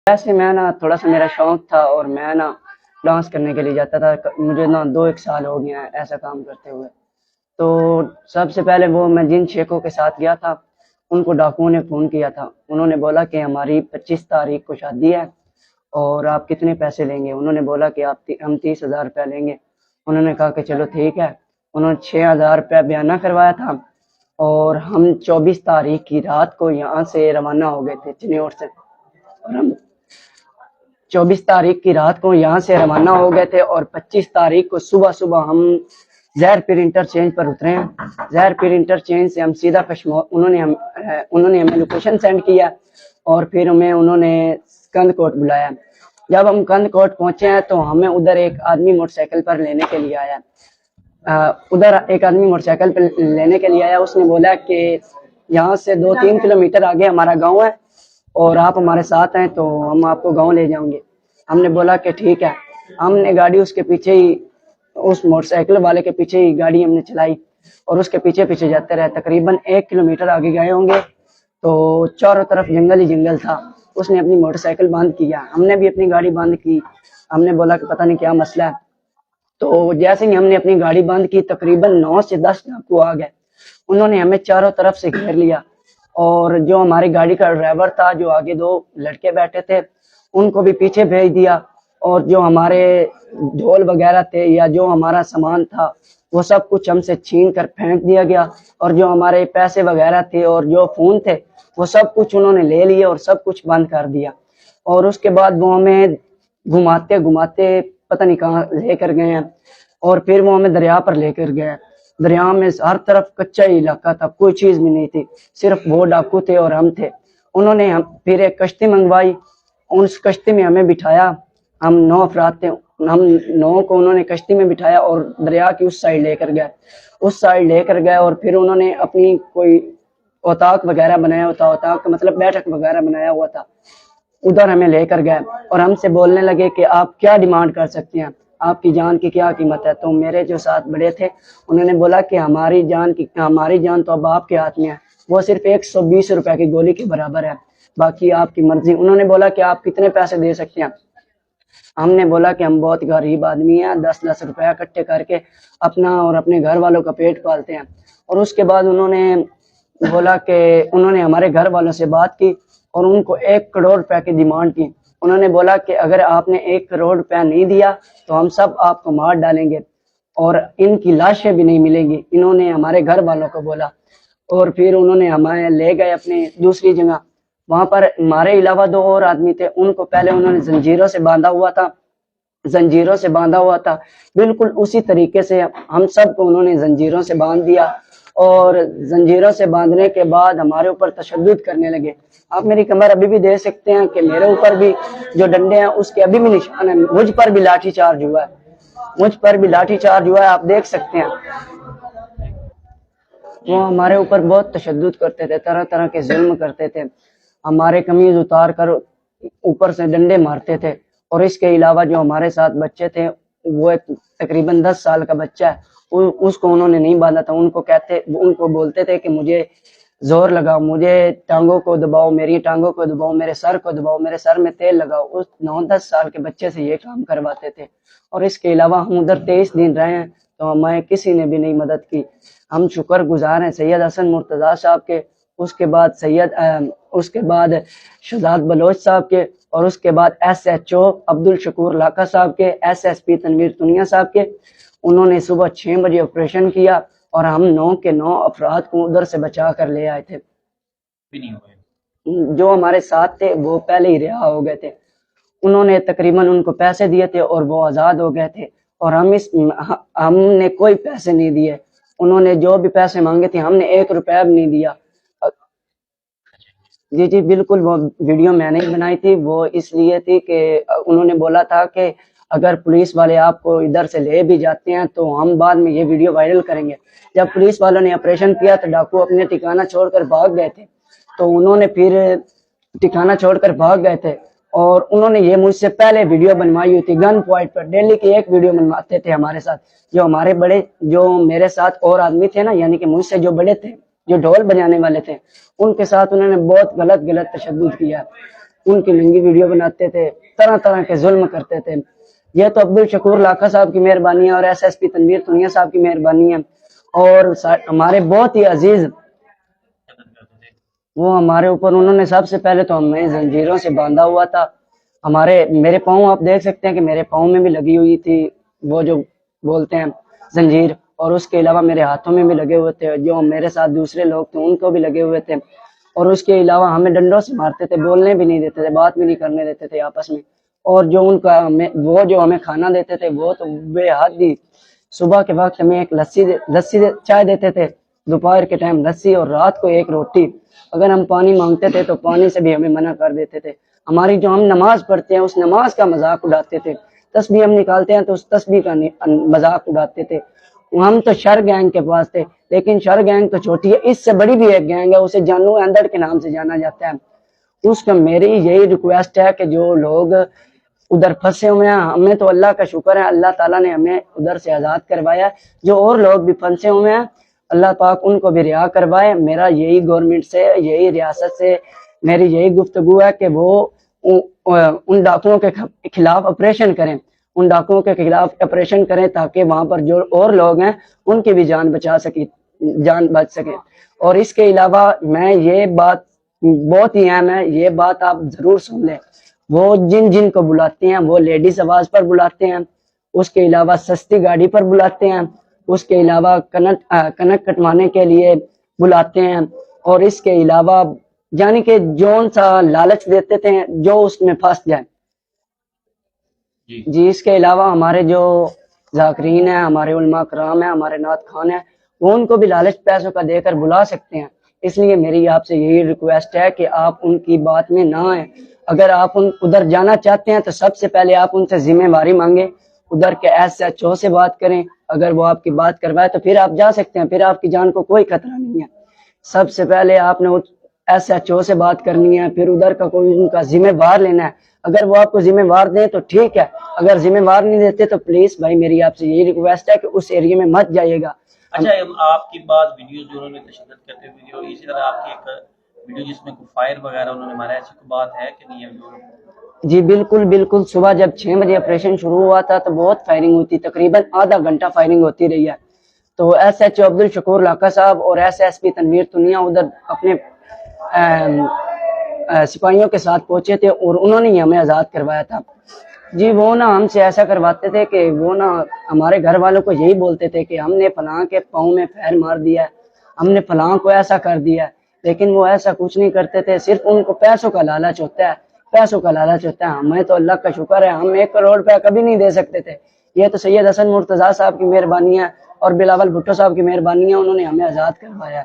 ویسے میں نا تھوڑا سا میرا شوق تھا اور میں نا ڈانس کرنے کے لیے جاتا تھا. مجھے نا 2 1 سال ہو گیا ایسا کام کرتے ہوئے. تو سب سے پہلے وہ میں جن شیخوں کے ساتھ گیا تھا ان کو ڈاکوؤں نے فون کیا تھا. انہوں نے بولا کہ ہماری 25 تاریخ کو شادی ہے اور آپ کتنے پیسے لیں گے. انہوں نے بولا کہ ہم 30,000 روپیہ لیں گے. انہوں نے کہا کہ چلو ٹھیک ہے. انہوں نے 6,000 روپیہ بیانہ کروایا تھا اور ہم 24 تاریخ کی رات کو یہاں سے روانہ ہو گئے تھے چنیور سے. اور ہم 24 تاریخ کی رات کو یہاں سے روانہ ہو گئے تھے اور 25 تاریخ کو صبح ہم زہر پیر انٹرچینج پر اترے ہیں. زہر پیر انٹرچینج سے ہم سیدھا کشمور انہوں نے ہمیں لوکیشن سینڈ کیا اور پھر انہوں نے کند کوٹ بلایا. جب ہم کند کوٹ پہنچے ہیں تو ہمیں ادھر ایک آدمی موٹر سائیکل پر لینے کے لیے آیا. اس نے بولا کہ یہاں سے 2 3 کلومیٹر آگے ہمارا گاؤں ہے اور آپ ہمارے ساتھ ہیں تو ہم آپ کو گاؤں لے جاؤں گے. ہم نے بولا کہ ٹھیک ہے. ہم نے گاڑی اس کے پیچھے ہی اس موٹر سائیکل والے کے پیچھے ہی گاڑی ہم نے چلائی اور اس کے پیچھے جاتے رہے. تقریباً 1 کلومیٹر آگے گئے ہوں گے تو چاروں طرف جنگل ہی جنگل تھا. اس نے اپنی موٹر سائیکل بند کیا, ہم نے بھی اپنی گاڑی بند کی. ہم نے بولا کہ پتہ نہیں کیا مسئلہ ہے. تو جیسے ہی ہم نے اپنی گاڑی بند کی تقریباً 9 سے 10 ڈاکو آ گئے. انہوں نے ہمیں چاروں طرف سے گھیر لیا اور جو ہماری گاڑی کا ڈرائیور تھا, جو آگے 2 لڑکے بیٹھے تھے, ان کو بھی پیچھے بھیج دیا اور جو ہمارے ڈھول وغیرہ تھے یا جو ہمارا سامان تھا وہ سب کچھ ہم سے چھین کر پھینک دیا گیا. اور جو ہمارے پیسے وغیرہ تھے اور جو فون تھے وہ سب کچھ انہوں نے لے لیے اور سب کچھ بند کر دیا. اور اس کے بعد وہ ہمیں گھماتے پتہ نہیں کہاں لے کر گئے ہیں اور پھر وہ ہمیں دریا پر لے کر گئے. دریا میں ہر طرف کچا ہی علاقہ تھا, کوئی چیز بھی نہیں تھی, صرف وہ ڈاکو تھے اور ہم تھے. انہوں نے پھر ایک کشتی منگوائی, اس کشتی میں ہمیں بٹھایا. ہم 9 افراد تھے, ہم 9 کو انہوں نے کشتی میں بٹھایا اور دریا کی اس سائڈ لے کر گئے. اور پھر انہوں نے اپنی کوئی اوتاق وغیرہ بنایا ہوتا, اوتاق کا مطلب بیٹھک وغیرہ بنایا ہوا تھا, ادھر ہمیں لے کر گئے اور ہم سے بولنے لگے کہ آپ کیا ڈیمانڈ کر سکتے ہیں, آپ کی جان کی کیا قیمت ہے. تو میرے جو ساتھ بڑے تھے انہوں نے بولا کہ ہماری جان تو اب آپ کے ہاتھ میں ہے, وہ صرف 120 روپے کی گولی کے برابر ہے, باقی آپ کی مرضی. انہوں نے بولا کہ آپ کتنے پیسے دے سکتے ہیں. ہم نے بولا کہ ہم بہت غریب آدمی ہیں, 10 روپیہ اکٹھے کر کے اپنا اور اپنے گھر والوں کا پیٹ پالتے ہیں. اور اس کے بعد انہوں نے بولا کہ انہوں نے ہمارے گھر والوں سے بات کی اور ان کو 1 کروڑ روپے کی ڈیمانڈ کی. انہوں نے بولا کہ اگر آپ نے 1 کروڑ روپیہ نہیں دیا تو ہم سب آپ کو مار ڈالیں گے اور ان کی لاشیں بھی نہیں ملیں گی. انہوں نے ہمارے گھر والوں کو بولا اور پھر انہوں نے ہمیں لے گئے اپنی دوسری جگہ. وہاں پر ہمارے علاوہ 2 اور آدمی تھے, ان کو پہلے انہوں نے زنجیروں سے باندھا ہوا تھا. بالکل اسی طریقے سے ہم سب کو انہوں نے زنجیروں سے باندھ دیا اور زنجیروں سے باندھنے کے بعد ہمارے اوپر تشدد کرنے لگے. آپ میری کمر ابھی بھی دیکھ سکتے ہیں کہ میرے اوپر بھی جو ڈنڈے ہیں اس کے ابھی بھی نشان ہیں. مجھ پر بھی لاٹھی چارج ہوا ہے, آپ دیکھ سکتے ہیں. وہ ہمارے اوپر بہت تشدد کرتے تھے, طرح طرح کے ظلم کرتے تھے, ہمارے قمیض اتار کر اوپر سے ڈنڈے مارتے تھے. اور اس کے علاوہ جو ہمارے ساتھ بچے تھے, وہ ایک تقریباً 10 سال کا بچہ ہے, اس کو انہوں نے نہیں باندھا تھا. ان کو بولتے تھے کہ مجھے زور لگاؤ, مجھے ٹانگوں کو دباؤ, میری ٹانگوں کو دباؤ, میرے سر کو دباؤ, میرے سر میں تیل لگاؤ. اس 9 10 سال کے بچے سے یہ کام کرواتے تھے. اور اس کے علاوہ ہم ادھر 23 دن رہے ہیں تو ہمیں کسی نے بھی نہیں مدد کی. ہم شکر گزار ہیں سید حسن مرتضیٰ صاحب کے, اس کے بعد شہزاد بلوچ صاحب کے, اور اس کے بعد SHO عبد الشکور لاکھا صاحب کے, SP تنویر تنیا صاحب کے. انہوں نے صبح 6 بجے آپریشن کیا اور ہم 9 کے 9 افراد کو ادھر سے بچا کر لے آئے تھے. جو ہمارے ساتھ تھے وہ پہلے ہی رہا ہو گئے تھے. انہوں نے تقریباً ان کو پیسے دیے تھے اور وہ آزاد ہو گئے تھے, اور ہم نے کوئی پیسے نہیں دیے. انہوں نے جو بھی پیسے مانگے تھے ہم نے 1 روپیہ بھی نہیں دیا. جی بالکل, وہ ویڈیو میں نے ہی بنائی تھی. وہ اس لیے تھی کہ انہوں نے بولا تھا کہ اگر پولیس والے آپ کو ادھر سے لے بھی جاتے ہیں تو ہم بعد میں یہ ویڈیو وائرل کریں گے. جب پولیس والوں نے آپریشن کیا تو ڈاکو اپنے ٹھکانہ چھوڑ کر بھاگ گئے تھے. تو انہوں نے پھر ٹھکانہ چھوڑ کر بھاگ گئے تھے اور انہوں نے یہ مجھ سے پہلے ویڈیو بنوائی ہوئی تھی. گن پوائنٹ پر ڈیلی کی 1 ویڈیو بنواتے تھے ہمارے ساتھ. جو میرے ساتھ اور آدمی تھے نا, یعنی کہ مجھ سے جو بڑے تھے, جو ڈھول بجانے والے تھے, ان کے ساتھ انہوں نے بہت غلط تشدد کیا. ان کی ننگی ویڈیو بناتے تھے، طرح طرح کے ظلم کرتے تھے۔ یہ تو عبدالشکور لاکھا صاحب کی مہربانی ہے اور ایس ایس پی تنویر تنیا صاحب کی مہربانی ہے، اور ہمارے بہت ہی عزیز وہ ہمارے اوپر، انہوں نے سب سے پہلے تو ہمیں زنجیروں سے باندھا ہوا تھا۔ میرے پاؤں آپ دیکھ سکتے ہیں کہ میرے پاؤں میں بھی لگی ہوئی تھی وہ جو بولتے ہیں زنجیر، اور اس کے علاوہ میرے ہاتھوں میں بھی لگے ہوئے تھے، جو میرے ساتھ دوسرے لوگ تھے ان کو بھی لگے ہوئے تھے، اور اس کے علاوہ ہمیں ڈنڈوں سے مارتے تھے، بولنے بھی نہیں دیتے تھے، بات بھی نہیں کرنے دیتے تھے آپس میں۔ اور جو ان کا وہ جو ہمیں کھانا دیتے تھے وہ تو بے حد ہی، صبح کے وقت ہمیں ایک لسی چائے دیتے تھے، دوپہر کے ٹائم لسی، اور رات کو ایک روٹی۔ اگر ہم پانی مانگتے تھے تو پانی سے بھی ہمیں منع کر دیتے تھے۔ ہماری جو ہم نماز پڑھتے ہیں اس نماز کا مذاق اڑاتے تھے، تسبیح ہم نکالتے ہیں تو اس تسبیح کا مذاق اڑاتے تھے۔ ہم تو شر گینگ کے پاس تھے، لیکن شر گینگ تو چھوٹی ہے، اس سے بڑی بھی ایک گینگ ہے، اسے جانو اندر کے نام سے جانا جاتا ہے۔ اس کا میری یہی ریکویسٹ ہے کہ جو لوگ ادھر پھنسے ہوئے ہیں، ہمیں تو اللہ کا شکر ہے، اللہ تعالیٰ نے ہمیں ادھر سے آزاد کروایا، جو اور لوگ بھی پھنسے ہوئے ہیں اللہ پاک ان کو بھی رہا کروائے۔ میرا یہی گورنمنٹ سے، یہی ریاست سے میری یہی گفتگو ہے کہ وہ ان ڈاکوؤں کے خلاف آپریشن کریں، ان ڈاکوؤں کے خلاف آپریشن کریں تاکہ وہاں پر جو اور لوگ ہیں ان کی بھی جان بچ سکے۔ اور اس کے علاوہ میں یہ بات بہت ہی اہم ہے، یہ بات آپ ضرور سن لیں، وہ جن کو بلاتے ہیں وہ لیڈیز آواز پر بلاتے ہیں، اس کے علاوہ سستی گاڑی پر بلاتے ہیں، اس کے علاوہ کنک کٹوانے کے لیے بلاتے ہیں، اور اس کے علاوہ یعنی کہ جون سا لالچ دیتے تھے جو اس میں پھنس جائے۔ جی اس کے علاوہ ہمارے جو ذاکرین ہیں، ہمارے علماء کرام ہیں، ہمارے نعت خان ہیں، وہ ان کو بھی لالچ پیسوں کا دے کر بلا سکتے ہیں۔ اس لیے میری آپ سے یہی ریکویسٹ ہے کہ آپ ان کی بات میں نہ آئیں۔ اگر آپ ادھر جانا چاہتے ہیں تو سب سے پہلے آپ ان سے ذمہ داری مانگیں، ادھر کے ایس ایچ او سے بات کریں، اگر وہ آپ کی بات کروائے تو پھر آپ جا سکتے ہیں، پھر آپ کی جان کو کوئی خطرہ نہیں ہے۔ سب سے پہلے آپ نے ایس ایچ او سے بات کرنی ہے، پھر ادھر کا کوئی ان کا ذمہ وار لینا ہے۔ اگر وہ آپ کو ذمہ وار دیں تو ٹھیک ہے، اگر ذمہ وار نہیں دیتے تو پلیز بھائی میری آپ سے یہی ریکویسٹ ہے کہ اس ایریے میں مت جائیے گا۔ اچھا، آپ کی بات ویڈیوز جو انہوں نے تشدد کرتے ویڈیو، اسی طرح آپ کی ایک ویڈیو جس میں کوئی فائر وغیرہ انہوں نے مارا، ایسی کوئی بات ہے کہ نہیں ہے؟ جی بالکل بالکل، صبح جب 6 بجے آپریشن شروع ہوا تھا تو بہت فائرنگ ہوئی تھی، تقریباً آدھا گھنٹہ فائرنگ ہوتی رہی ہے۔ تو S H O Abdul Shakoor Lakha صاحب اور S S P Tanveer Tunia ادھر اپنے سپاہیوں کے ساتھ پہنچے تھے اور انہوں نے ہمیں آزاد کروایا تھا۔ جی وہ نا ہم سے ایسا کرواتے تھے کہ وہ نا ہمارے گھر والوں کو یہی بولتے تھے کہ ہم نے فلاں کے پاؤں میں پیر مار دیا ہے، ہم نے فلاں کو ایسا کر دیا ہے، لیکن وہ ایسا کچھ نہیں کرتے تھے، صرف ان کو پیسوں کا لالچ ہوتا ہے، پیسوں کا لالچ ہوتا ہے۔ ہمیں تو اللہ کا شکر ہے ہم 1 کروڑ روپے کبھی نہیں دے سکتے تھے، یہ تو سید حسن مرتضیٰ صاحب کی مہربانی ہے اور بلاول بھٹو صاحب کی مہربانی ہے، انہوں نے ہمیں آزاد کروایا۔